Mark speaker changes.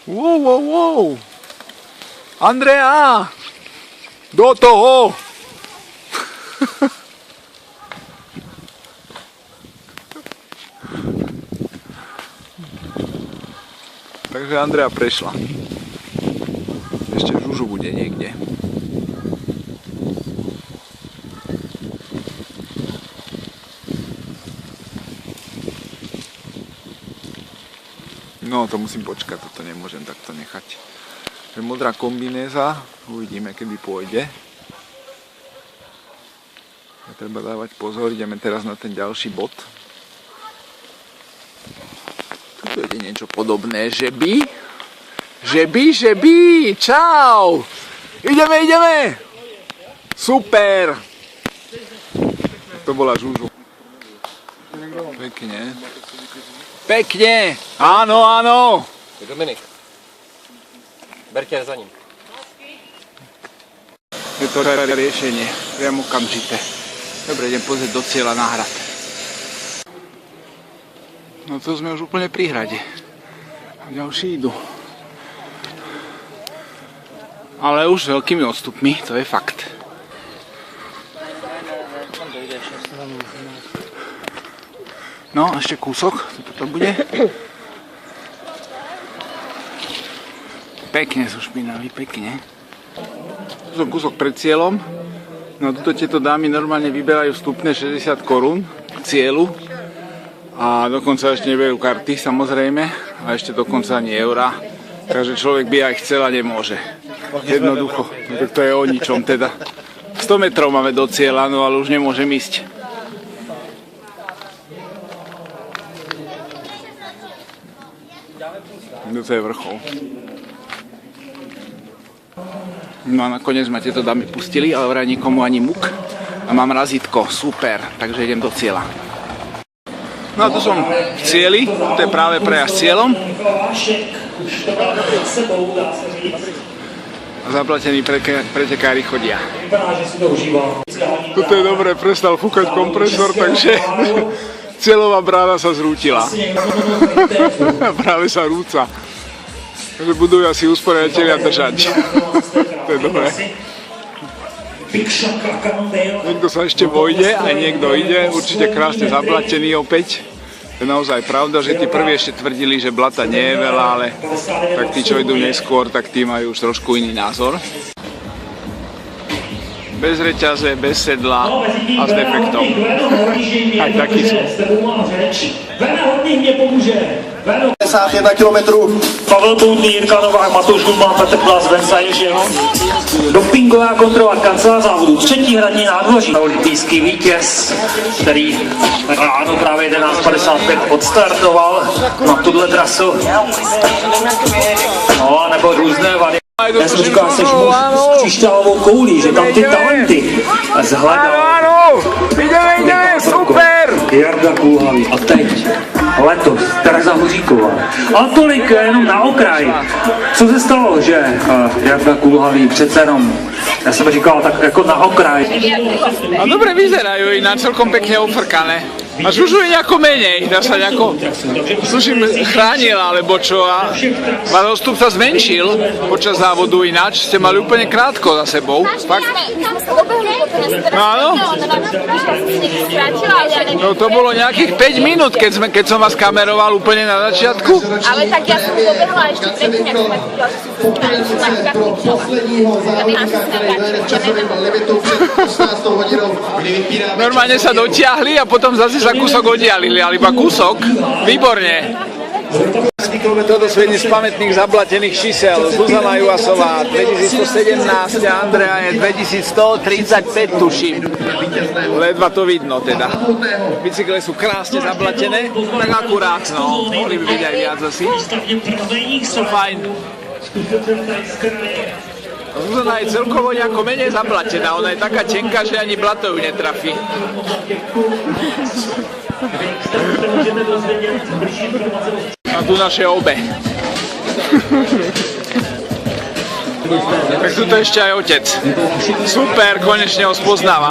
Speaker 1: Wow, wow, wow. Andrea! Do toho! Takže Andrea prešla. Ešte Žužu bude niekde. No, to musím počkať, toto nemôžem takto nechať. Je modrá kombinéza, uvidíme, kedy pôjde. Treba dávať pozor, ideme teraz na ten ďalší bod. Tu je niečo podobné, že by, čau! Ideme! Super! To bola Žužu. Pekne! Áno!
Speaker 2: Je Dominik. Ber tě za ním.
Speaker 1: Je to riešenie, priamo okamžité. Dobre, idem pozrieť do cieľa na hrad. No to sme už úplne pri hrade. A ďalší idú. Ale už veľkými odstupmi, to je fakt. No, ešte kúsok, toto bude. Pekne sú špinaví, pekne. Tu som kúsok pred cieľom. No tuto tieto dámy normálne vyberajú vstupné 60 korún k cieľu. A dokonca ešte neberú karty, samozrejme. A ešte dokonca ani eurá. Takže človek by aj chcel a nemôže. Jednoducho. Tak to je o ničom teda. 100 metrov máme do cieľa, no ale už nemôžem ísť. No to je vrchol. No a nakoniec ma tieto dámy pustili, ale vraj nikomu ani muk. A mám razítko, super, takže idem do cieľa. No a tu som v cieli, to je práve prejazd cieľom. A zaplatení pretekári chodia. Toto je dobré, prestal fúkať kompresor, takže cieľová brána sa zrútila. Práve sa rúca. Takže budú asi usporiadatelia držať. To je dobré. Niekto sa ešte vojde, aj niekto ide. Určite krásne zablatený opäť. Je naozaj pravda, že tí prví ešte tvrdili, že blata nie je veľa, ale tak tí, čo idú neskôr, tak tí majú už trošku iný názor. Bez reťaze, bez sedla a s defektom. Aj taký sú.
Speaker 3: 51 kilometrů.
Speaker 4: Pavel Boudný, Jirka Novák, Matouš Gumba, Petr Blas, Venca Ježeho. Dopingová kontrola kancelář závodu. Třetí hradní nádvoří. Olympijský vítěz, který ráno právě 11:55 odstartoval na tuhle trasu. No, nebo různé vady. Já jsem říkal, jsi muž s křišťálovou koulí, že tam ty talenty zhledal.
Speaker 1: Ideme, super!
Speaker 4: Jarda Kulhavý. A teď letos Tereza Hoříková. A tolik jenom na okraj. Co se stalo, že Jarda Kulhavý přece jenom, já jsem říkal tak jako na okraj.
Speaker 1: A dobre vyzerajú iná, celkom pekne ofrkané. A Žužu je nejako menej, dá sa nejako, sluším, chránil alebo čo a odstup sa zmenšil počas závodu ináč, ste mali úplne krátko za sebou, fakt? No áno? No to bolo nejakých 5 minút, keď som vás kameroval úplne na začiatku.
Speaker 5: Ale tak ja som pobehla ešte predtým, jak som vás
Speaker 1: normálne sa dotiahli a potom zase sa kúsok oddialili, ale iba kúsok. Výborne. Toto sú jedni z pamätných zablatených čísel. Zuzana Juhasová 2117 a Andrea je 2135, tuším. Ledva to vidno teda. Bicykle sú krásne zablatené, tak akurát, no. Mohli by byť aj viac asi. Sú fajn. Zuzana je celkovo nejako menej zablatená, ona je taká tenká, že ani blato ju netrafí. A tu naše obe. Tak tu ešte aj otec. Super, konečne ho spoznávam.